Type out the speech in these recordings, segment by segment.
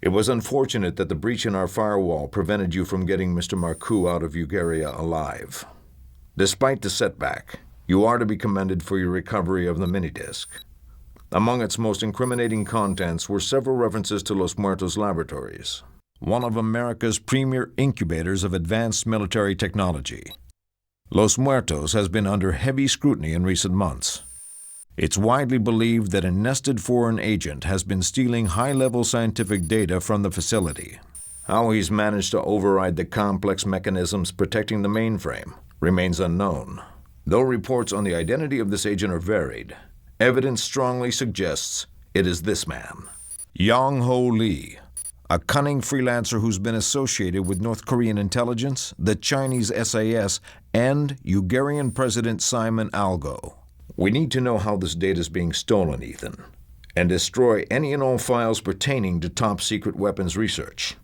It was unfortunate that the breach in our firewall prevented you from getting Mr. Marcoux out of Ugaria alive. Despite the setback, you are to be commended for your recovery of the minidisc. Among its most incriminating contents were several references to Los Muertos Laboratories, one of America's premier incubators of advanced military technology. Los Muertos has been under heavy scrutiny in recent months. It's widely believed that a nested foreign agent has been stealing high-level scientific data from the facility. How he's managed to override the complex mechanisms protecting the mainframe remains unknown. Though reports on the identity of this agent are varied, evidence strongly suggests it is this man, Young-Ho Lee, a cunning freelancer who's been associated with North Korean intelligence, the Chinese SAS, and Ugarian President Simon Algo. We need to know how this data is being stolen, Ethan, and destroy any and all files pertaining to top-secret weapons research.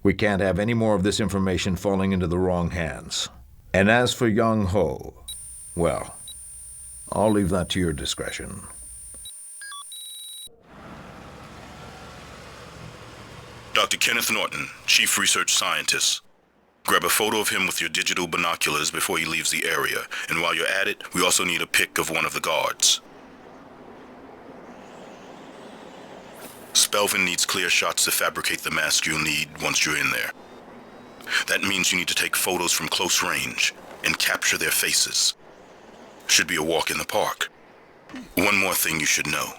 We can't have any more of this information falling into the wrong hands. And as for Young-Ho, well, I'll leave that to your discretion. Dr. Kenneth Norton, Chief Research Scientist. Grab a photo of him with your digital binoculars before he leaves the area, and while you're at it, we also need a pic of one of the guards. Spelvin needs clear shots to fabricate the mask you'll need once you're in there. That means you need to take photos from close range and capture their faces. Should be a walk in the park. One more thing you should know.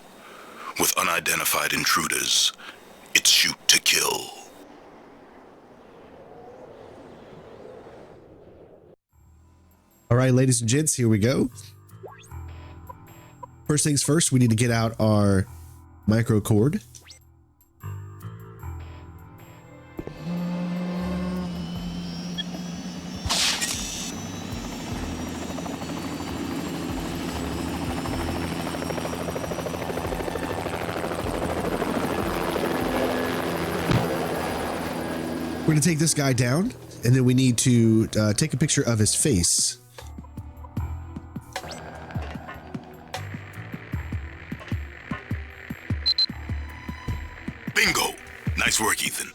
With unidentified intruders, it's shoot to kill. All right, ladies and gents, here we go. First things first, we need to get out our micro cord. We're going to take this guy down, and then we need to take a picture of his face. Bingo! Nice work, Ethan.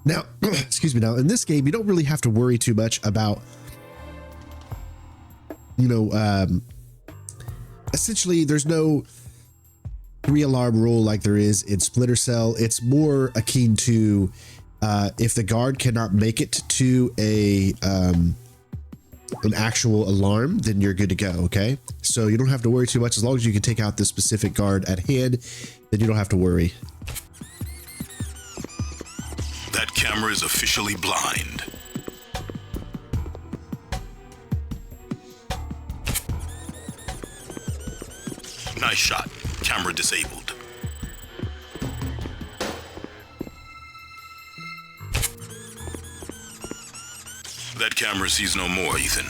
Now, excuse me, now in this game, you don't really have to worry too much about, essentially there's no 3-alarm rule like there is in Splinter Cell. It's more akin to if the guard cannot make it to an actual alarm, then you're good to go, okay? So you don't have to worry too much. As long as you can take out the specific guard at hand, then you don't have to worry. That camera is officially blind. Nice shot. Camera disabled. That camera sees no more, Ethan.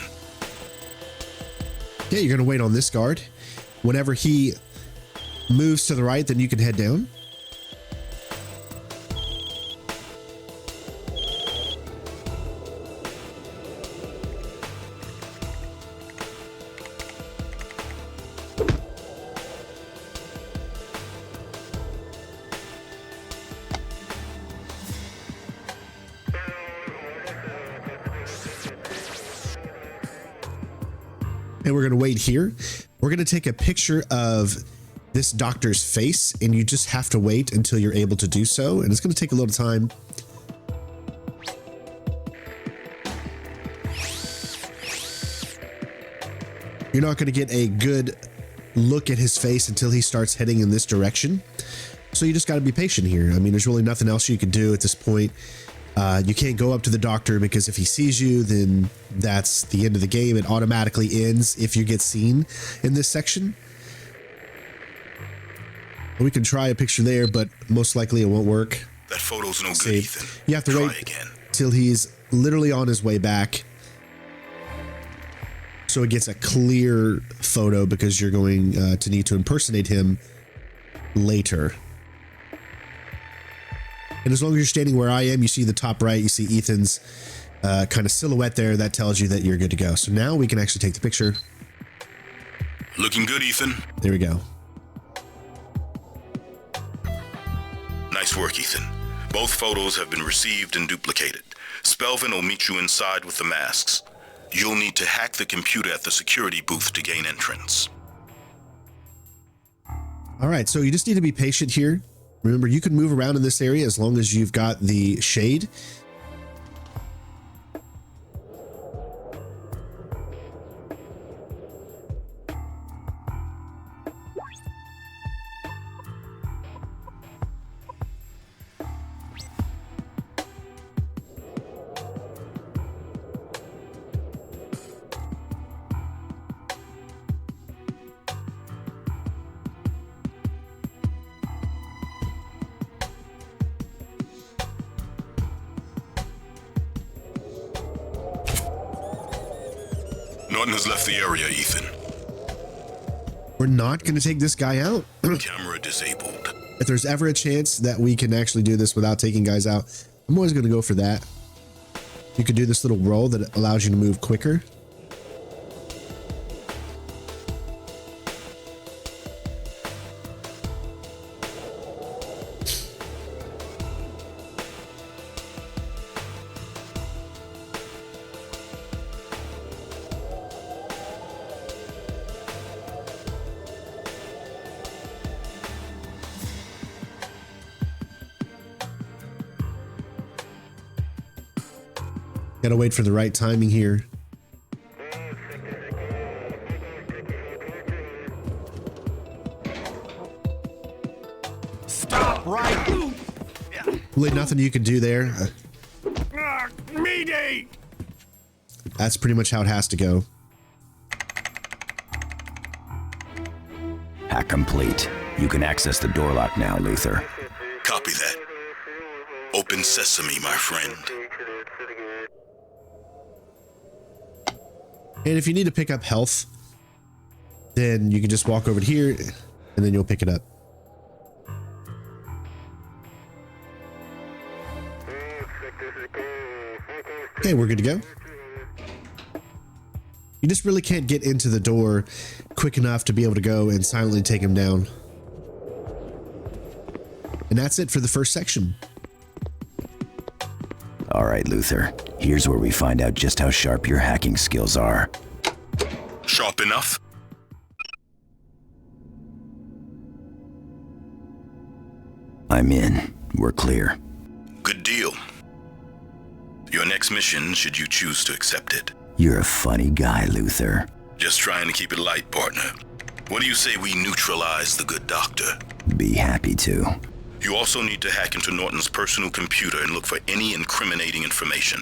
Yeah, you're going to wait on this guard. Whenever he moves to the right, then you can head down. And we're going to wait here. We're going to take a picture of this doctor's face, and you just have to wait until you're able to do so. And it's going to take a little time. You're not going to get a good look at his face until he starts heading in this direction. So you just got to be patient here. I mean, there's really nothing else you can do at this point. You can't go up to the doctor because if he sees you, then that's the end of the game. It automatically ends if you get seen in this section. We can try a picture there, but most likely it won't work. That photo's no good, Ethan. You have to Try wait again till he's literally on his way back. So so it gets a clear photo because you're going to need to impersonate him later. And as long as you're standing where I am, you see the top right, you see Ethan's kind of silhouette there. That tells you that you're good to go. So now we can actually take the picture. Looking good, Ethan. There we go. Nice work, Ethan. Both photos have been received and duplicated. Spelvin will meet you inside with the masks. You'll need to hack the computer at the security booth to gain entrance. All right, so you just need to be patient here. Remember, you can move around in this area as long as you've got the shade. Norton has left the area, Ethan. We're not going to take this guy out. Camera disabled. If there's ever a chance that we can actually do this without taking guys out, I'm always going to go for that. You could do this little roll that allows you to move quicker. Gotta wait for the right timing here. Stop right. Really nothing you can do there. Mayday! That's pretty much how it has to go. Hack complete. You can access the door lock now, Luther. Copy that. Open sesame, my friend. And if you need to pick up health, then you can just walk over to here and then you'll pick it up. Okay, we're good to go. You just really can't get into the door quick enough to be able to go and silently take him down. And that's it for the first section. All right, Luther. Here's where we find out just how sharp your hacking skills are. Sharp enough? I'm in. We're clear. Good deal. Your next mission, should you choose to accept it. You're a funny guy, Luther. Just trying to keep it light, partner. What do you say we neutralize the good doctor? Be happy to. You also need to hack into Norton's personal computer and look for any incriminating information.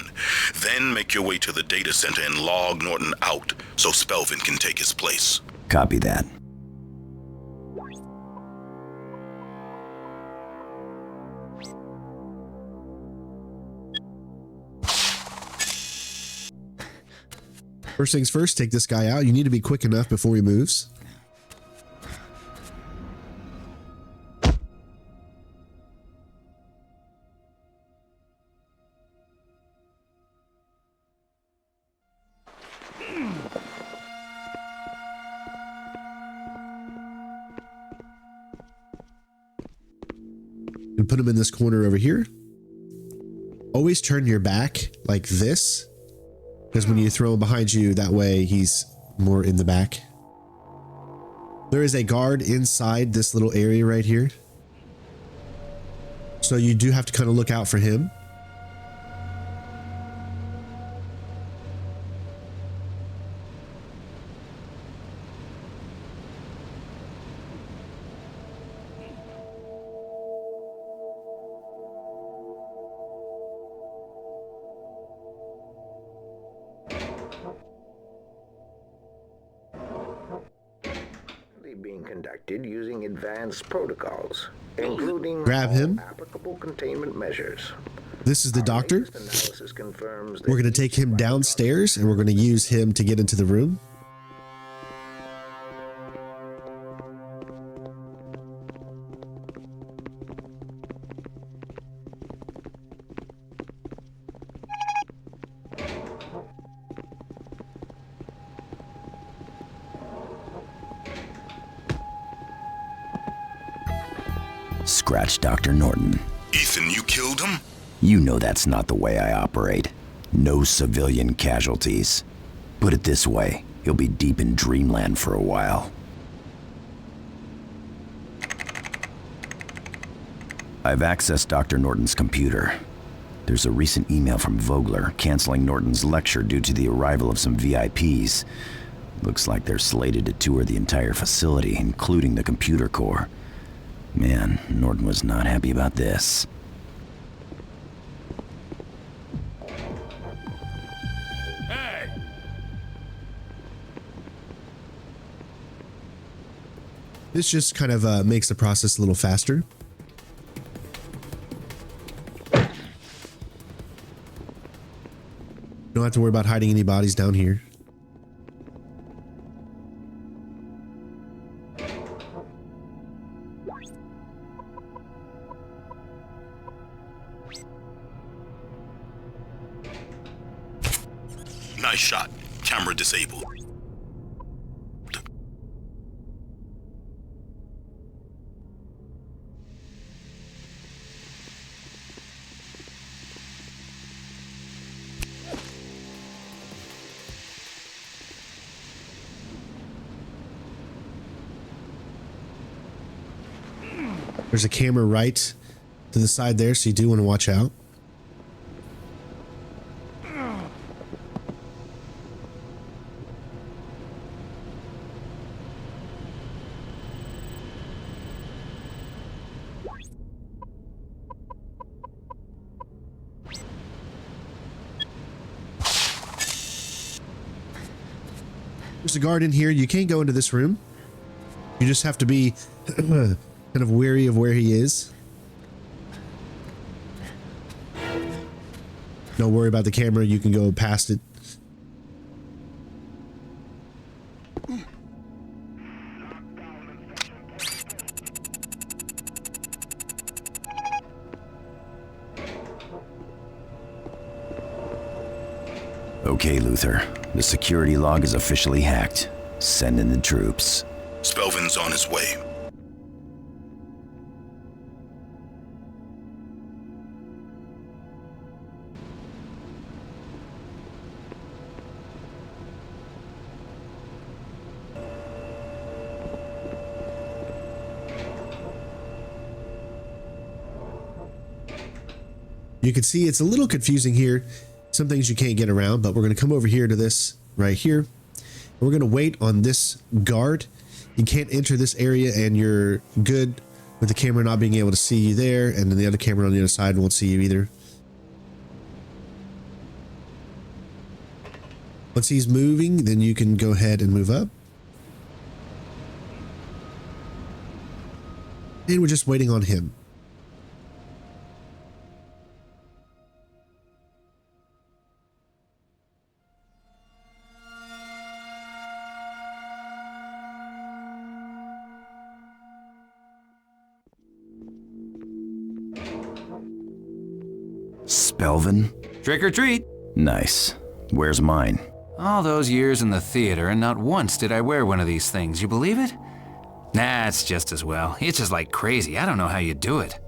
Then make your way to the data center and log Norton out so Spelvin can take his place. Copy that. First things first, take this guy out. You need to be quick enough before he moves. And put him in this corner over here. Always turn your back like this, because when you throw him behind you, that way he's more in the back. There is a guard inside this little area right here, so you do have to kind of look out for him. Being conducted using advanced protocols, including Grab him. all applicable containment measures. This is the doctor. Analysis confirms that We're going to take him downstairs and we're going to use him to get into the room. Scratch Dr. Norton. Ethan, you killed him? You know that's not the way I operate. No civilian casualties. Put it this way, you'll be deep in dreamland for a while. I've accessed Dr. Norton's computer. There's a recent email from Vogler canceling Norton's lecture due to the arrival of some VIPs. Looks like they're slated to tour the entire facility, including the computer core. Man, Norton was not happy about this. This just kind of makes the process a little faster. Don't have to worry about hiding any bodies down here. Nice shot. Camera disabled. There's a camera right to the side there, so you do want to watch out. There's a guard in here. You can't go into this room. You just have to be kind of wary of where he is. Don't worry about the camera. You can go past it. Okay, Luther. The security log is officially hacked. Send in the troops. Spelvin's on his way. You can see it's a little confusing here. Some things you can't get around, but we're going to come over here to this right here. We're going to wait on this guard. You can't enter this area, and you're good with the camera not being able to see you there, and then the other camera on the other side won't see you either. Once he's moving, then you can go ahead and move up. And we're just waiting on him. Spelvin? Trick or treat. Nice. Where's mine? All those years in the theater, and not once did I wear one of these things. You believe it? Nah, it's just as well. Itches like crazy. I don't know how you do it.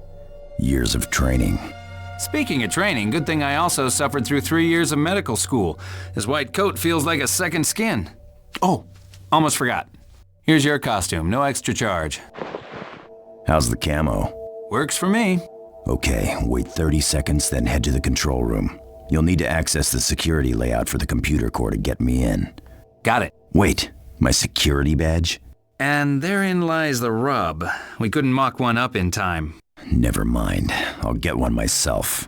Years of training. Speaking of training, good thing I also suffered through 3 years of medical school. This white coat feels like a second skin. Oh, almost forgot. Here's your costume, no extra charge. How's the camo? Works for me. Okay, wait 30 seconds, then head to the control room. You'll need to access the security layout for the computer core to get me in. Got it. Wait, my security badge? And therein lies the rub. We couldn't mock one up in time. Never mind, I'll get one myself.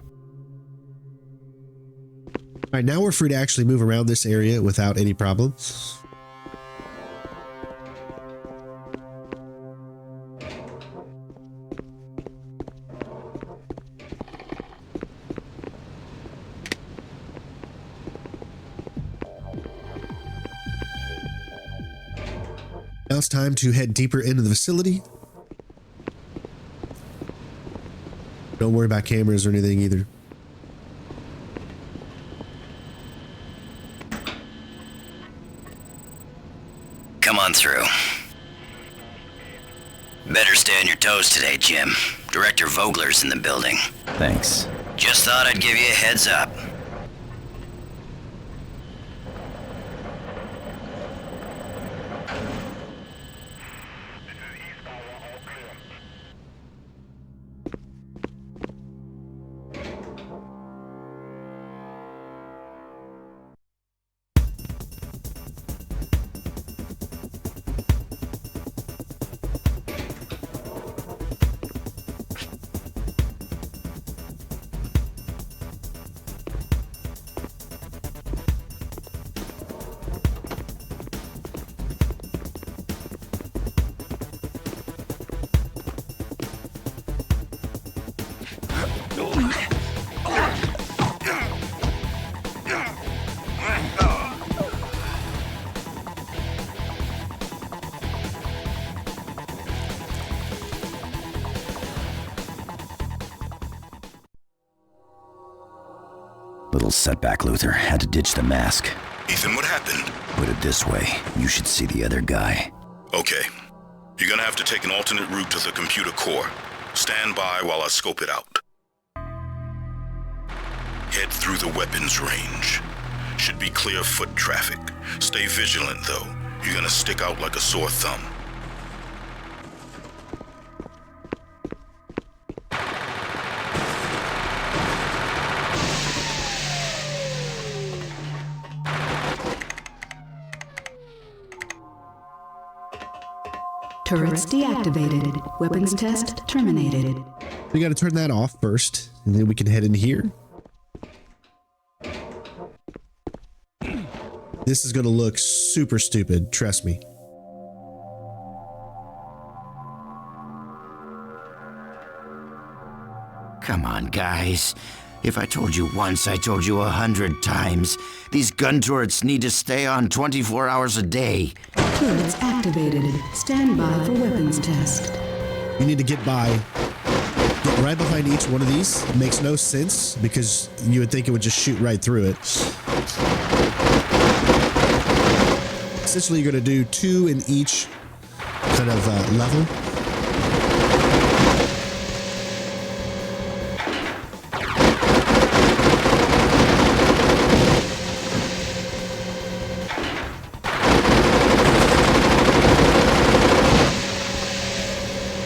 All right, now we're free to actually move around this area without any problem. Now it's time to head deeper into the facility. Don't worry about cameras or anything either. Come on through. Better stay on your toes today, Jim. Director Vogler's in the building. Thanks. Just thought I'd give you a heads up. Little setback, Luther. Had to ditch the mask. Ethan, what happened? Put it this way, you should see the other guy. Okay. You're gonna have to take an alternate route to the computer core. Stand by while I scope it out. Head through the weapons range. Should be clear foot traffic. Stay vigilant, though. You're gonna stick out like a sore thumb. Turrets deactivated. Weapons test terminated. We got to turn that off first, and then we can head in here. This is going to look super stupid, trust me. Come on, guys. If I told you once, I told you 100 times. These gun turrets need to stay on 24 hours a day. Turrets activated. Stand by for weapons test. You need to get right behind each one of these. It makes no sense because you would think it would just shoot right through it. Essentially, you're going to do 2 in each kind of level.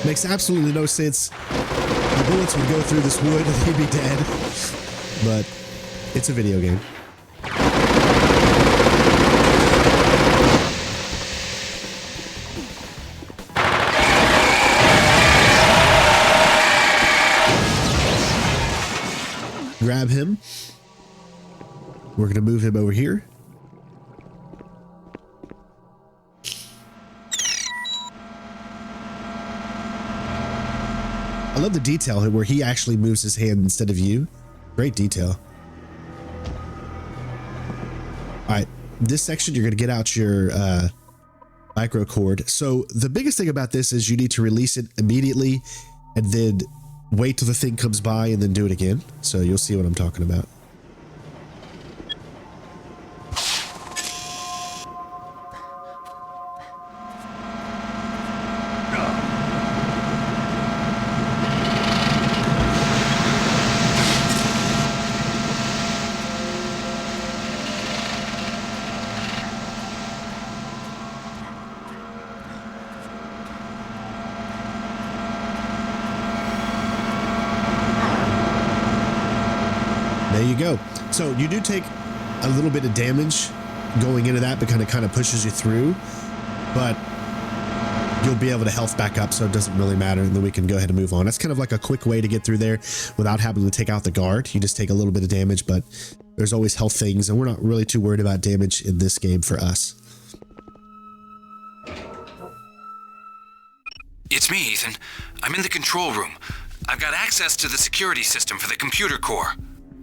Makes absolutely no sense. The bullets would go through this wood and he'd be dead. But it's a video game. Grab him. We're going to move him over here. I love the detail where he actually moves his hand instead of you. Great detail. All right, this section, you're going to get out your micro cord. So the biggest thing about this is you need to release it immediately and then wait till the thing comes by and then do it again. So you'll see what I'm talking about. There you go. So you do take a little bit of damage going into that, but kind of pushes you through. But you'll be able to health back up, so it doesn't really matter, and then we can go ahead and move on. That's kind of like a quick way to get through there without having to take out the guard. You just take a little bit of damage, but there's always health things, and we're not really too worried about damage in this game for us. It's me, Ethan. I'm in the control room. I've got access to the security system for the computer core.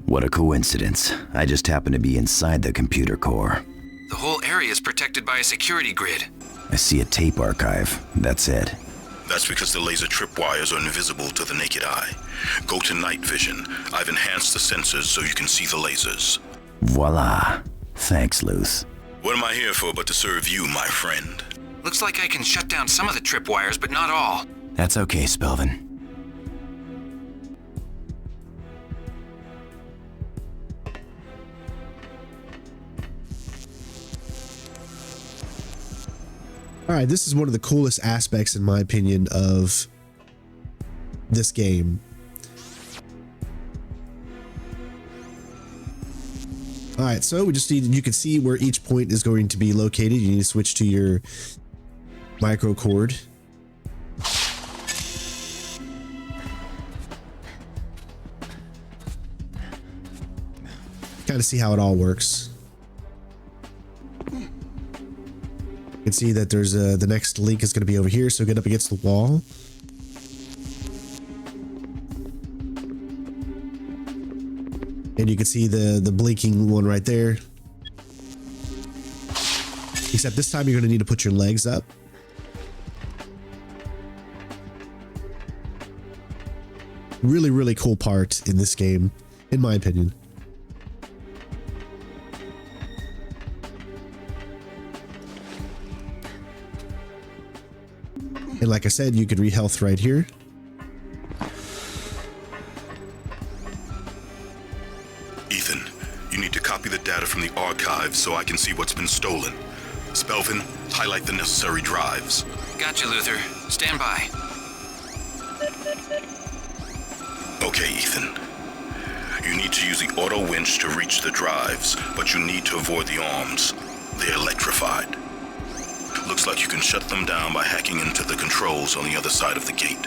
What a coincidence. I just happen to be inside the computer core. The whole area is protected by a security grid. I see a tape archive. That's it. That's because the laser tripwires are invisible to the naked eye. Go to night vision. I've enhanced the sensors so you can see the lasers. Voila. Thanks, Luth. What am I here for but to serve you, my friend? Looks like I can shut down some of the tripwires, but not all. That's okay, Spelvin. All right, this is one of the coolest aspects, in my opinion, of this game. All right, so we just need, you can see where each point is going to be located. You need to switch to your micro cord. Kind of see how it all works. You can see that there's the next link is going to be over here, so get up against the wall. And you can see the blinking one right there. Except this time you're going to need to put your legs up. Really, really cool part in this game, in my opinion. And like I said, you could re-health right here. Ethan, you need to copy the data from the archives so I can see what's been stolen. Spelvin, highlight the necessary drives. Gotcha, Luther. Stand by. Okay, Ethan. You need to use the auto winch to reach the drives, but you need to avoid the arms. They're electrified. Looks like you can shut them down by hacking into the controls on the other side of the gate.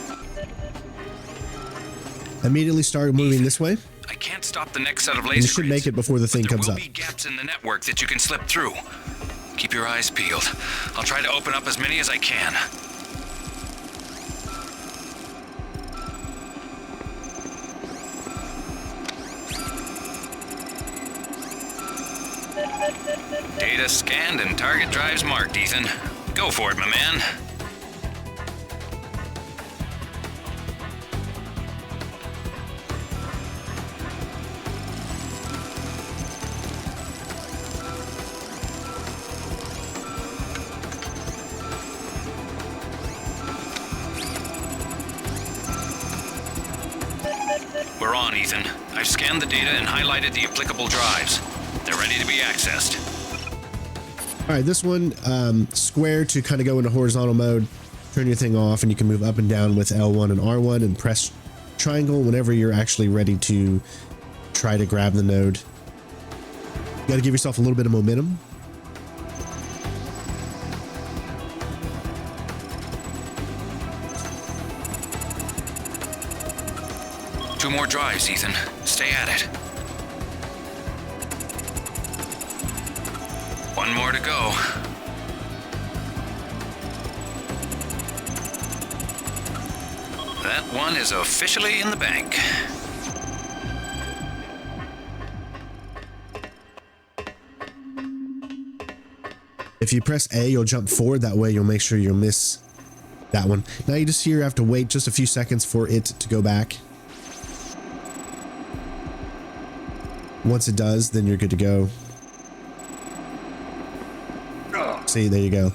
Immediately start moving this way. I can't stop the next set of laser And you should grids, make it before the thing comes there up. will be gaps in the network that you can slip through. Keep your eyes peeled. I'll try to open up as many as I can. Data scanned and target drives marked, Ethan. Go for it, my man. We're on, Ethan. I've scanned the data and highlighted the applicable drives. They're ready to be accessed. All right, this one, square to kind of go into horizontal mode, turn your thing off, and you can move up and down with L1 and R1 and press triangle whenever you're actually ready to try to grab the node. You got to give yourself a little bit of momentum. Two more drives, Ethan. Stay at it. One more to go. That one is officially in the bank. If you press A, you'll jump forward. That way you'll make sure you'll miss that one. Now you just here have to wait just a few seconds for it to go back. Once it does, then you're good to go. See, there you go.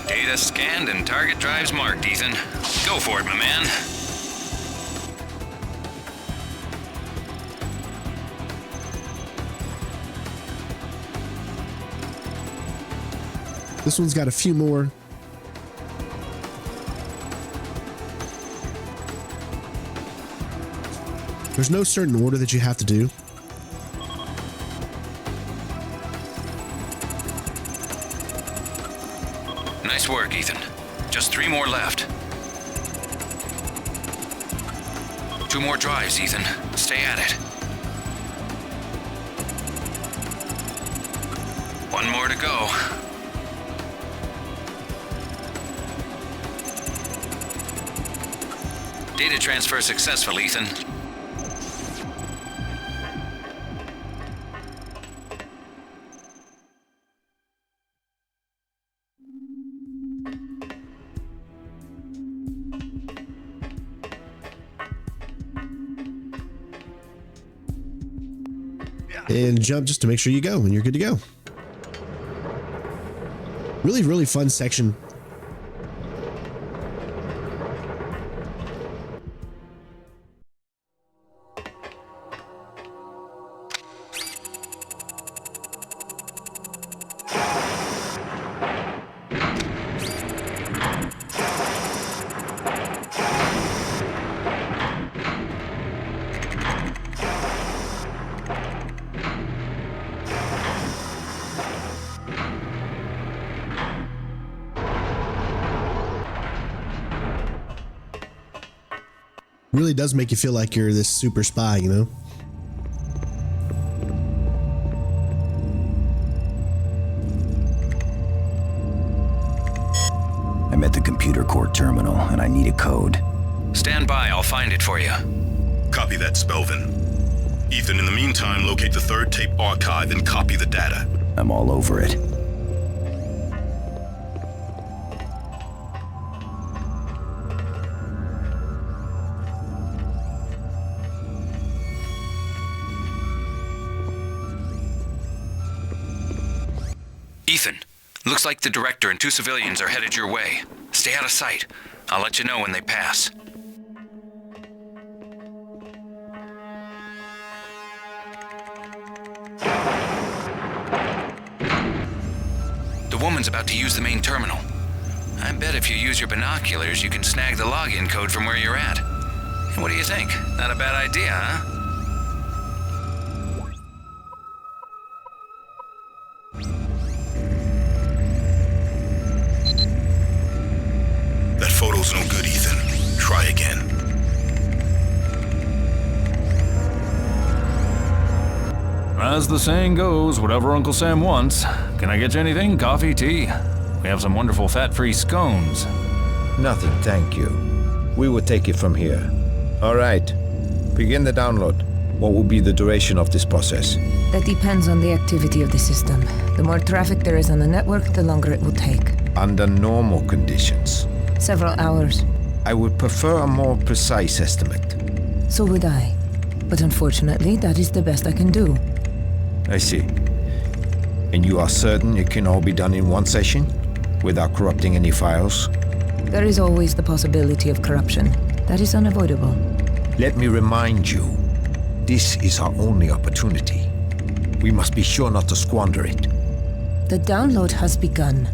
Data scanned and target drives marked, Ethan. Go for it, my man. This one's got a few more. There's no certain order that you have to do. Nice work, Ethan. Just 3 more left. 2 more drives, Ethan. Stay at it. 1 more to go. Data transfer successful, Ethan. And jump just to make sure you go, and you're good to go. Really, really fun section. Really does make you feel like you're this super spy, you know? I'm at the computer core terminal, and I need a code. Stand by, I'll find it for you. Copy that, Spelvin. Ethan, in the meantime, locate the third tape archive and copy the data. I'm all over it. Ethan, looks like the director and 2 civilians are headed your way. Stay out of sight. I'll let you know when they pass. The woman's about to use the main terminal. I bet if you use your binoculars, you can snag the login code from where you're at. What do you think? Not a bad idea, huh? That photo's no good, Ethan. Try again. As the saying goes, whatever Uncle Sam wants. Can I get you anything? Coffee, tea? We have some wonderful fat-free scones. Nothing, thank you. We will take it from here. All right. Begin the download. What will be the duration of this process? That depends on the activity of the system. The more traffic there is on the network, the longer it will take. Under normal conditions. Several hours. I would prefer a more precise estimate. So would I. But unfortunately, that is the best I can do. I see. And you are certain it can all be done in one session? Without corrupting any files? There is always the possibility of corruption. That is unavoidable. Let me remind you, this is our only opportunity. We must be sure not to squander it. The download has begun.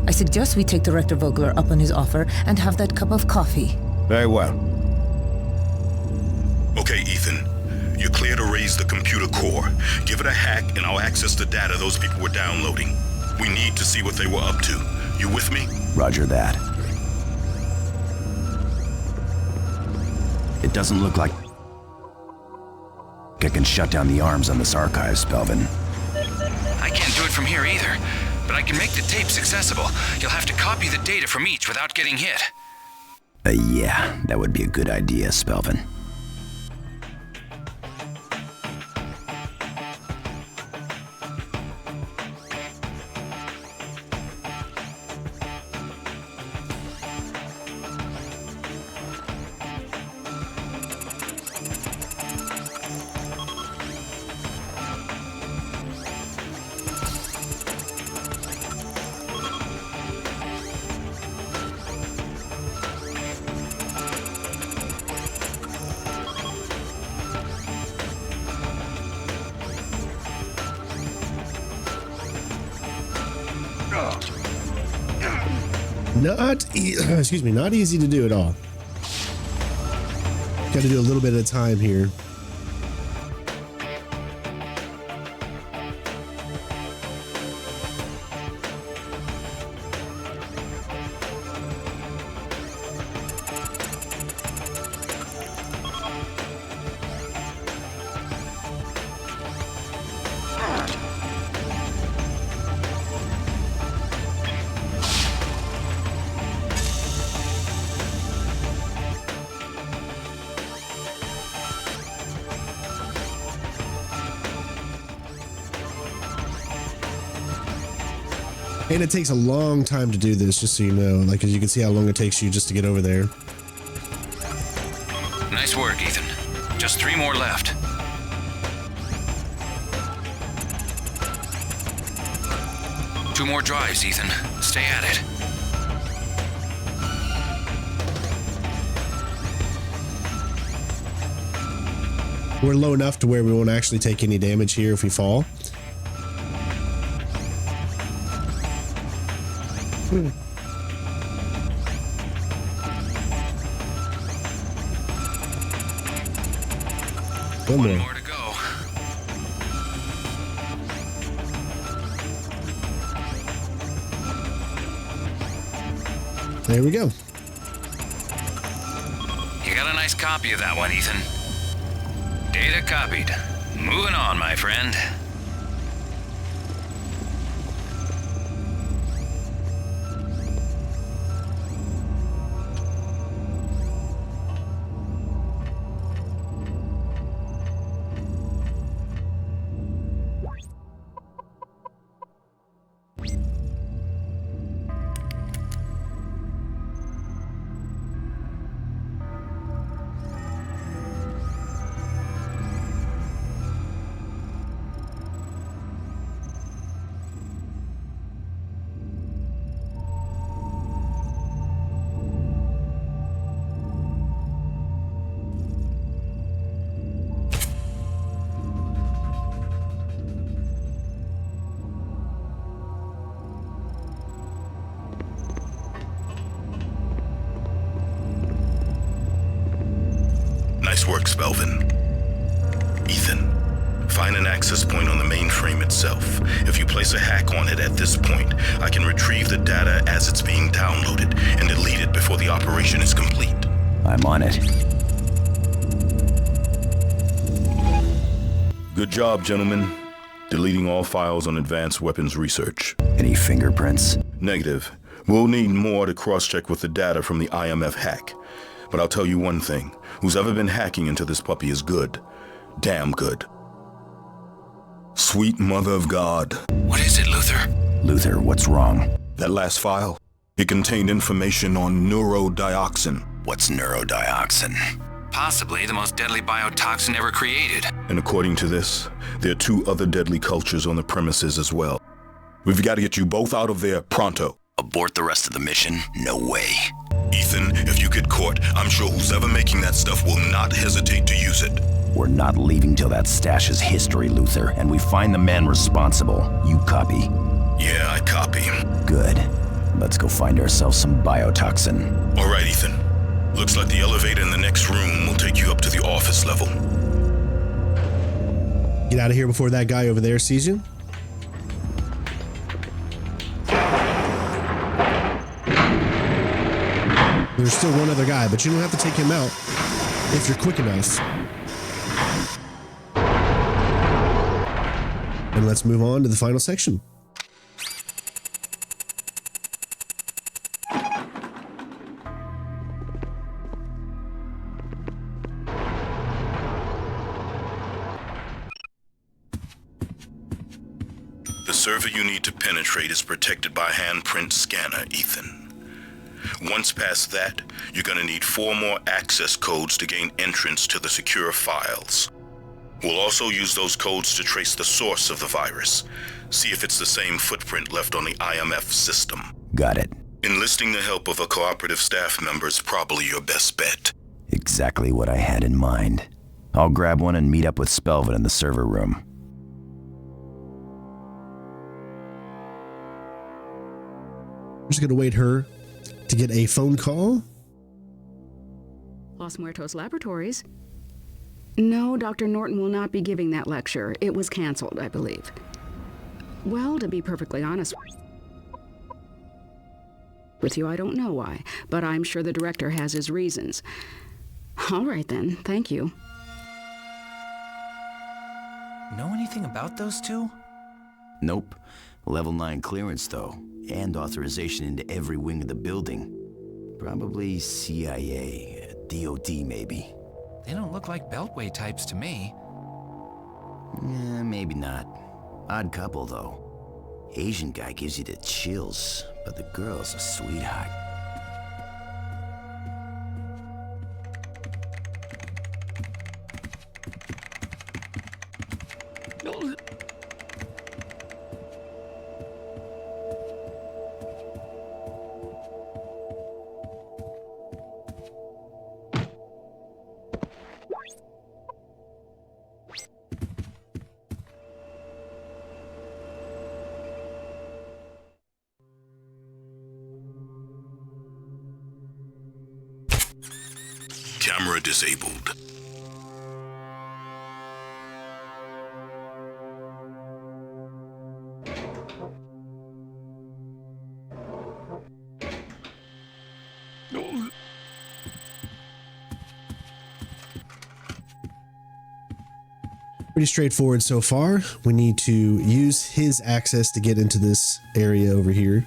I suggest we take Director Vogler up on his offer and have that cup of coffee. Very well. Okay, Ethan. You're clear to raise the computer core. Give it a hack and I'll access the data those people were downloading. We need to see what they were up to. You with me? Roger that. It doesn't look like I can shut down the arms on this archive, Spelvin. I can't do it from here either, but I can make the tapes accessible. You'll have to copy the data from each without getting hit. Yeah, that would be a good idea, Spelvin. Not easy to do at all. Got to do a little bit at a time here. And it takes a long time to do this, just so you know. Like, as you can see how long it takes you just to get over there. Nice work, Ethan. Just 3 more left. Two more drives, Ethan. Stay at it. We're low enough to where we won't actually take any damage here if we fall. One more. More to go. There we go. You got a nice copy of that one, Ethan. Data copied. Moving on, my friend. Nice work, Spelvin. Ethan, find an access point on the mainframe itself. If you place a hack on it at this point, I can retrieve the data as it's being downloaded and delete it before the operation is complete. I'm on it. Good job, gentlemen. Deleting all files on advanced weapons research. Any fingerprints? Negative. We'll need more to cross-check with the data from the IMF hack. But I'll tell you one thing. Who's ever been hacking into this puppy is good. Damn good. Sweet mother of God. What is it, Luther? Luther, what's wrong? That last file, it contained information on neurodioxin. What's neurodioxin? Possibly the most deadly biotoxin ever created. And according to this, there are 2 other deadly cultures on the premises as well. We've got to get you both out of there pronto. Abort the rest of the mission? No way. Ethan, if you get caught, I'm sure who's ever making that stuff will not hesitate to use it. We're not leaving till that stash is history, Luther, and we find the man responsible. You copy? Yeah, I copy. Good. Let's go find ourselves some biotoxin. All right, Ethan. Looks like the elevator in the next room will take you up to the office level. Get out of here before that guy over there sees you. There's still one other guy, but you don't have to take him out if you're quick enough. And let's move on to the final section. The server you need to penetrate is protected by handprint scanner, Ethan. Once past that, you're gonna need 4 more access codes to gain entrance to the secure files. We'll also use those codes to trace the source of the virus. See if it's the same footprint left on the IMF system. Got it. Enlisting the help of a cooperative staff member is probably your best bet. Exactly what I had in mind. I'll grab one and meet up with Spelvin in the server room. I'm just going to wait her to get a phone call. Los Muertos Laboratories. No, Dr. Norton will not be giving that lecture. It was canceled, I believe. Well, to be perfectly honest with you, I don't know why, but I'm sure the director has his reasons. All right then, thank you. Know anything about those 2? Nope. Level 9 clearance, though, and authorization into every wing of the building. Probably CIA, DOD maybe. They don't look like Beltway types to me. Maybe not. Odd couple, though. Asian guy gives you the chills, but the girl's a sweetheart. Camera disabled. Pretty straightforward so far. We need to use his access to get into this area over here.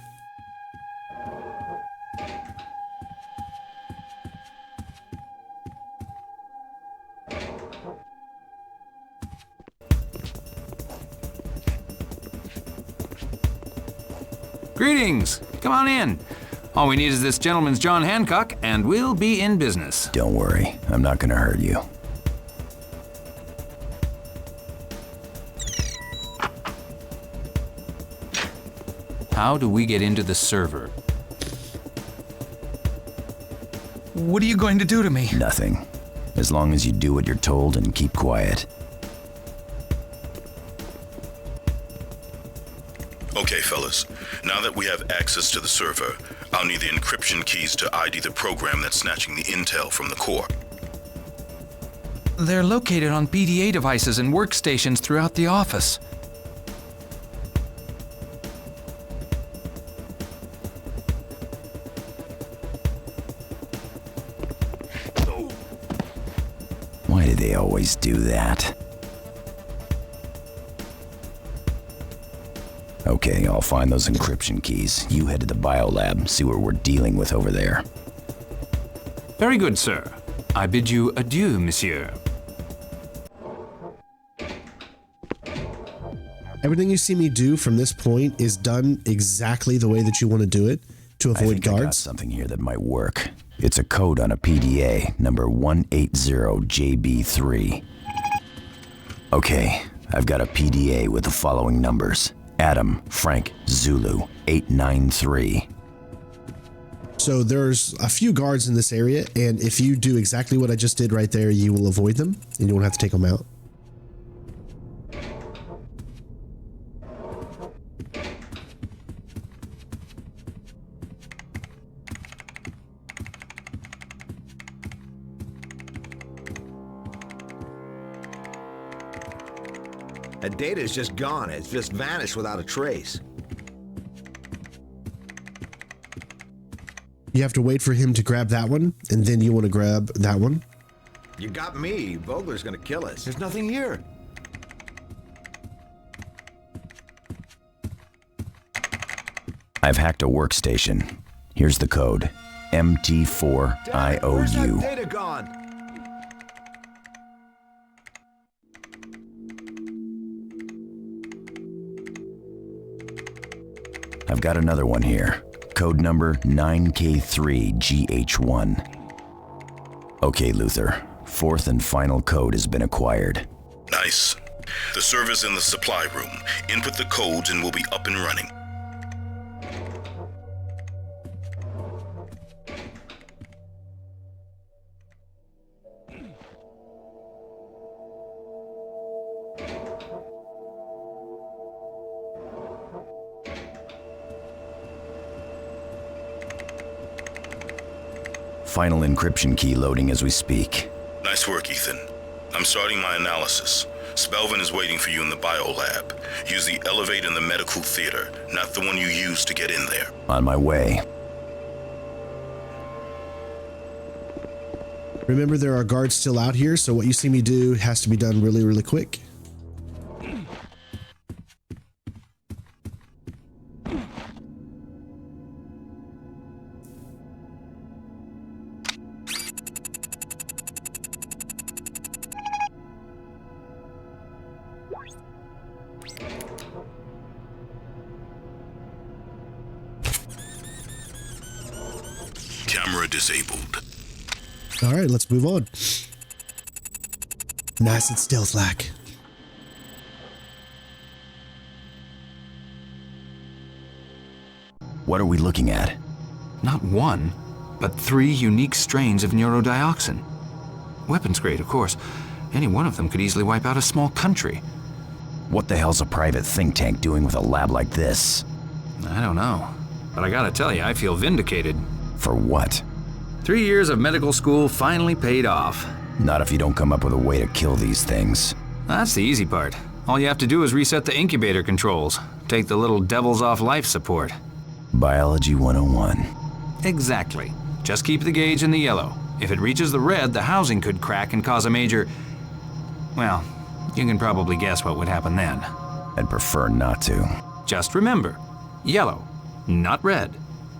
Greetings! Come on in. All we need is this gentleman's John Hancock, and we'll be in business. Don't worry, I'm not gonna hurt you. How do we get into the server? What are you going to do to me? Nothing. As long as you do what you're told and keep quiet. Okay, fellas. Now that we have access to the server, I'll need the encryption keys to ID the program that's snatching the intel from the core. They're located on PDA devices and workstations throughout the office. Why do they always do that? Okay, I'll find those encryption keys. You head to the biolab, see what we're dealing with over there. Very good, sir. I bid you adieu, monsieur. Everything you see me do from this point is done exactly the way that you want to do it to avoid I think I got guards. something here that might work. It's a code on a PDA, number 180JB3. Okay, I've got a PDA with the following numbers. Adam, Frank, Zulu, 893. So there's a few guards in this area, and if you do exactly what I just did right there, you will avoid them, and you won't have to take them out. That data's just gone. It's just vanished without a trace. You have to wait for him to grab that one, and then you want to grab that one. You got me. Vogler's gonna kill us. There's nothing here. I've hacked a workstation. Here's the code. MT4IOU. Where's that data gone? I've got another one here. Code number 9K3GH1. Okay, Luther. Fourth and final code has been acquired. Nice. The server's in the supply room. Input the codes and we'll be up and running. Final encryption key loading as we speak. Nice work, Ethan. I'm starting my analysis. Spelvin is waiting for you in the biolab. Use the elevator in the medical theater, not the one you used to get in there. On my way. Remember, there are guards still out here, so what you see me do has to be done really, really quick. Camera disabled. All right, let's move on. Nice and stealth-like. What are we looking at? Not one, but 3 unique strains of neurodioxin. Weapons grade, of course. Any one of them could easily wipe out a small country. What the hell's a private think tank doing with a lab like this? I don't know. But I gotta tell you, I feel vindicated. For what? 3 years of medical school finally paid off. Not if you don't come up with a way to kill these things. That's the easy part. All you have to do is reset the incubator controls. Take the little devils off life support. Biology 101. Exactly. Just keep the gauge in the yellow. If it reaches the red, the housing could crack and cause a major... well, You can probably guess what would happen then. I'd prefer not to. Just remember, yellow, not red.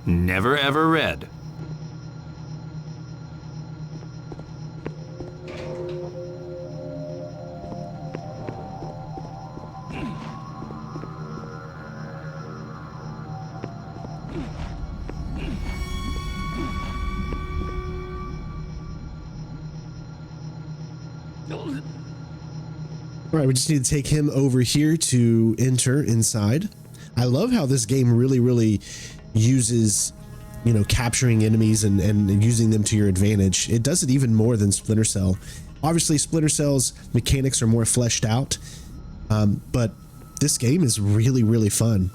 Never ever red. All right, we just need to take him over here to enter inside. I love how this game really uses, you know, capturing enemies and using them to your advantage. It does it even more than Splinter Cell. Obviously, Splinter Cell's mechanics are more fleshed out, but this game is really fun.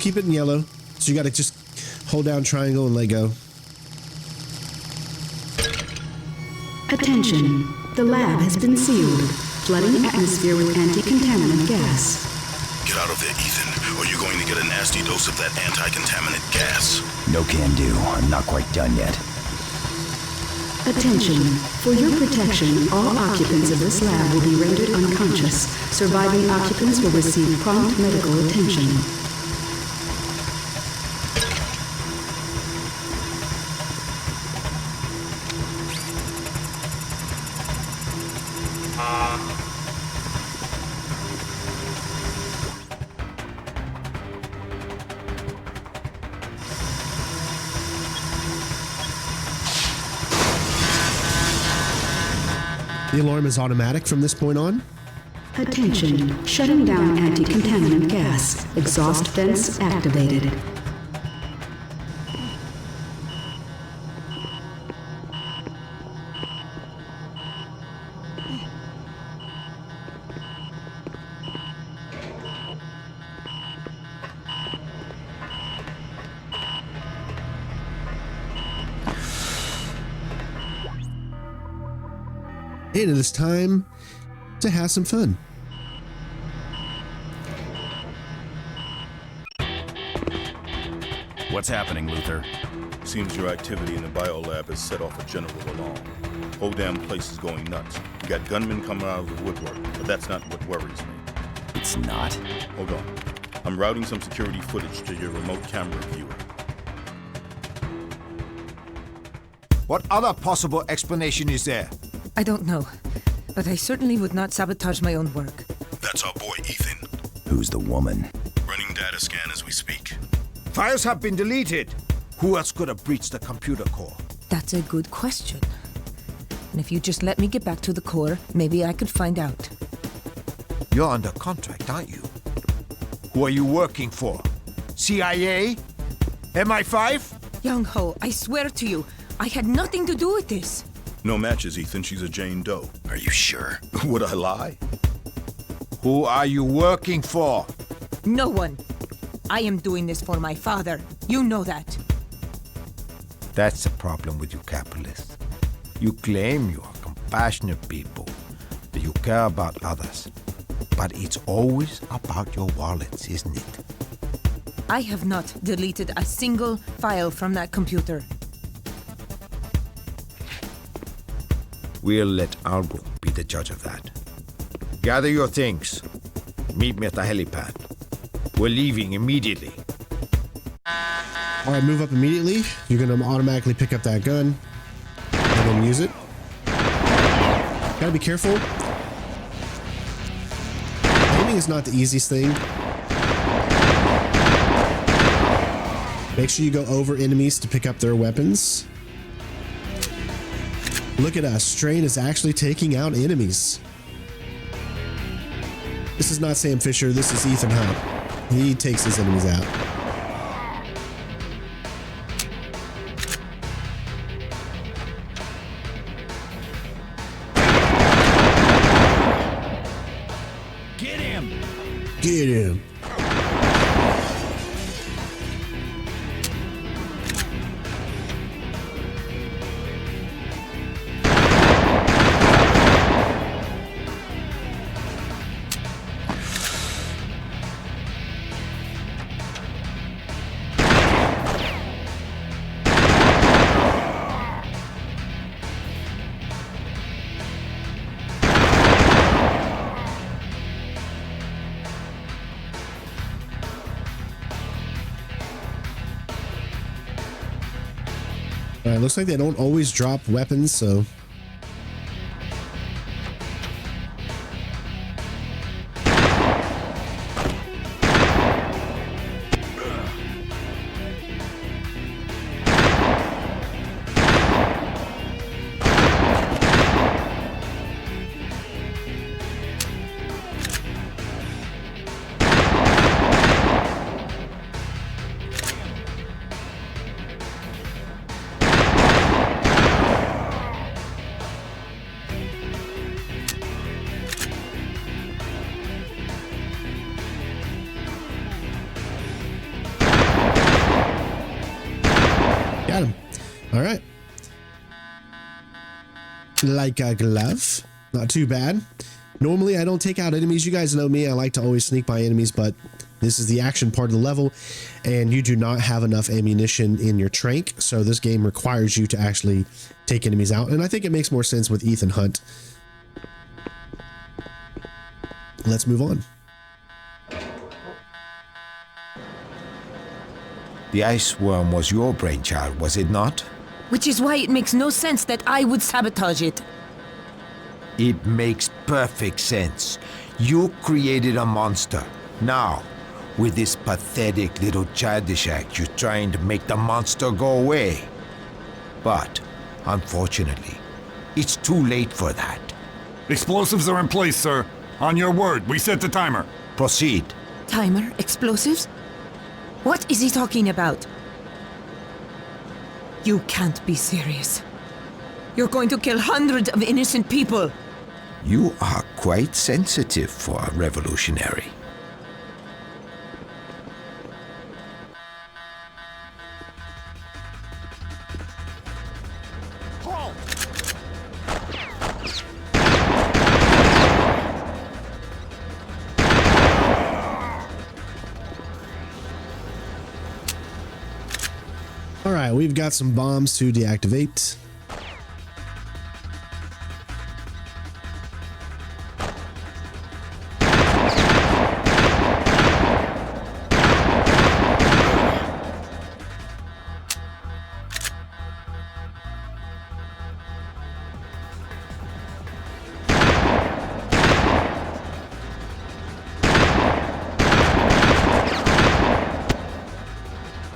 Keep it in yellow. So you got to just hold down triangle and let go. Attention. The lab has been sealed. Flooding atmosphere with anti-contaminant gas. Get out of there, Ethan, or you're going to get a nasty dose of that anti-contaminant gas. No can do. I'm not quite done yet. Attention. For your protection, all occupants of this lab will be rendered unconscious. Surviving occupants will receive prompt medical attention. The alarm is automatic from this point on. Attention. Shutting down anti-contaminant gas. Exhaust vents activated. And it is time to have some fun. What's happening, Luther? Seems your activity in the biolab has set off a general alarm. Whole damn place is going nuts. You got gunmen coming out of the woodwork, but that's not what worries me. It's not? Hold on. I'm routing some security footage to your remote camera viewer. What other possible explanation is there? I don't know, but I certainly would not sabotage my own work. That's our boy, Ethan. Who's the woman? Running data scan as we speak. Files have been deleted. Who else could have breached the computer core? That's a good question. And if you just let me get back to the core, maybe I could find out. You're under contract, aren't you? Who are you working for? CIA? MI5? Young Ho, I swear to you, I had nothing to do with this. No matches, Ethan. She's a Jane Doe. Are you sure? Would I lie? Who are you working for? No one. I am doing this for my father. You know that. That's the problem with you capitalists. You claim you are compassionate people, that you care about others. But it's always about your wallets, isn't it? I have not deleted a single file from that computer. We'll let Algo be the judge of that. Gather your things. Meet me at the helipad. We're leaving immediately. All right, move up immediately. You're going to automatically pick up that gun and then use it. Gotta be careful. Aiming is not the easiest thing. Make sure you go over enemies to pick up their weapons. Look at us. Strain is actually taking out enemies. This is not Sam Fisher. This is Ethan Hunt. He takes his enemies out. Get him! Get him. All right, looks like they don't always drop weapons, so. Got him. All right. Like a glove. Not too bad. Normally, I don't take out enemies. You guys know me. I like to always sneak by enemies, but this is the action part of the level, and you do not have enough ammunition in your trank, so this game requires you to actually take enemies out, and I think it makes more sense with Ethan Hunt. Let's move on. The ice worm was your brainchild, was it not? Which is why it makes no sense that I would sabotage it. It makes perfect sense. You created a monster. Now, with this pathetic little childish act, you're trying to make the monster go away. But, unfortunately, it's too late for that. Explosives are in place, sir. On your word, we set the timer. Proceed. Timer? Explosives? What is he talking about? You can't be serious. You're going to kill hundreds of innocent people. You are quite sensitive for a revolutionary. All right, we've got some bombs to deactivate.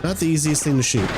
Not the easiest thing to shoot.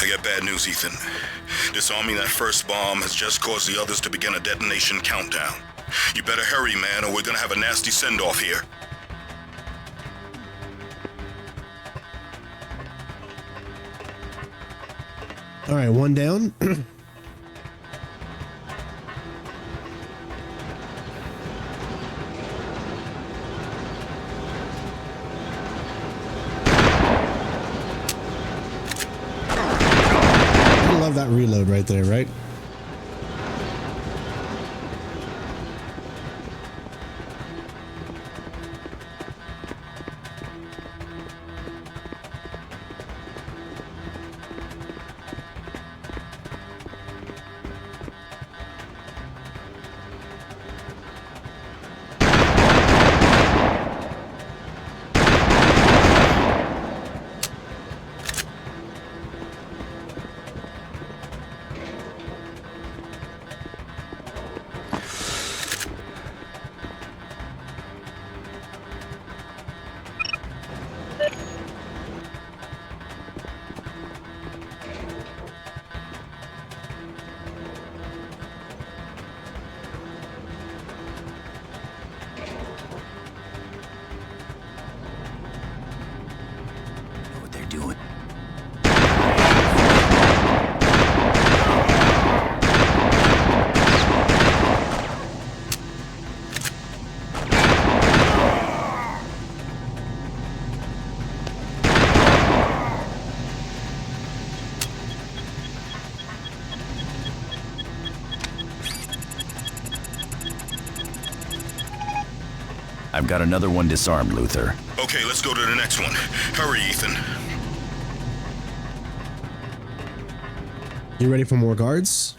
I got bad news, Ethan. Disarming that first bomb has just caused the others to begin a detonation countdown. You better hurry, man, or we're gonna have a nasty send-off here. All right, one down. I love that reload right there, right? I've got another one disarmed, Luther. Okay, let's go to the next one. Hurry, Ethan. You ready for more guards?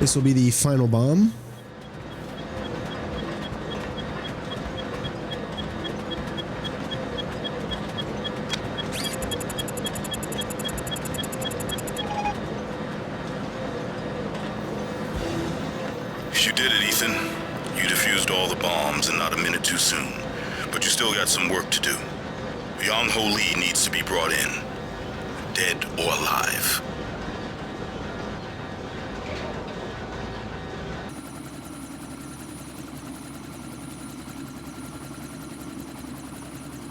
This will be the final bomb. You did it, Ethan. You defused all the bombs and not a minute too soon. But you still got some work to do. Young-Ho Lee needs to be brought in. Dead or alive.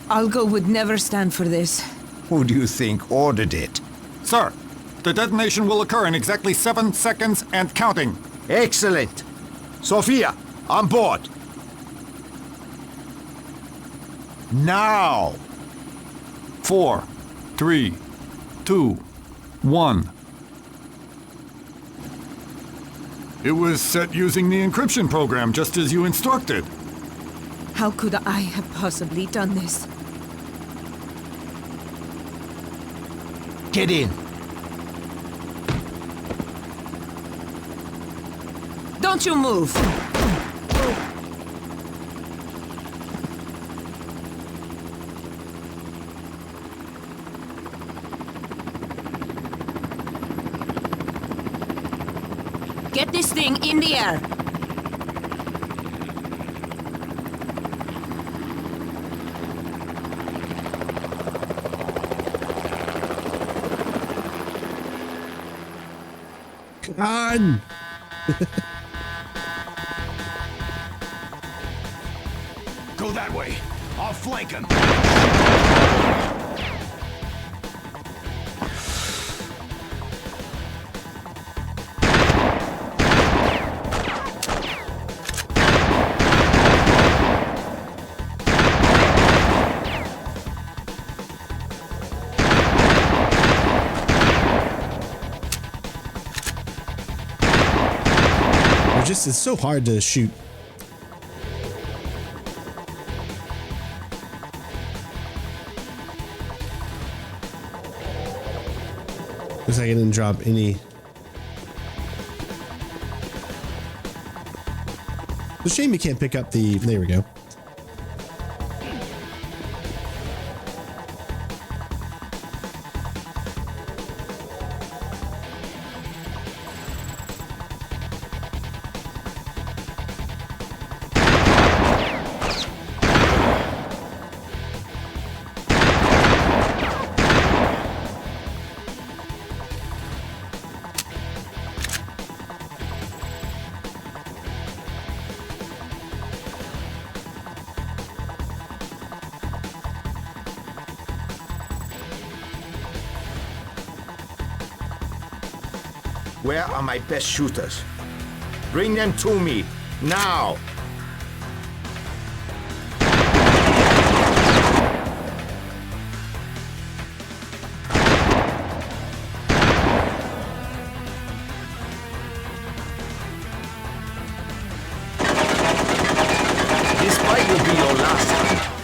Algo would never stand for this. Who do you think ordered it? Sir, the detonation will occur in exactly 7 seconds and counting. Excellent. Sophia, on board. Now. 4, 3, 2, 1. It was set using the encryption program, just as you instructed. How could I have possibly done this? Get in. Don't you move! Get this thing in the air! On! Go that way. I'll flank him. It's so hard to shoot. Looks like I didn't drop any. It's a shame you can't pick up the. There we go. Where are my best shooters? Bring them to me, now! This fight will be your last one.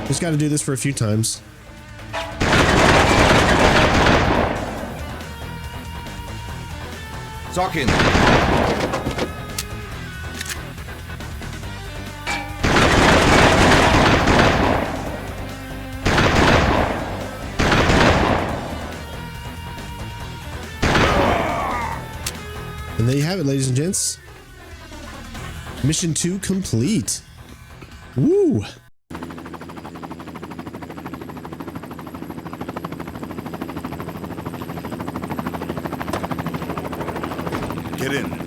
Just got to do this for a few times. Talking. And there you have it, ladies and gents. Mission 2 complete. Woo! Get in.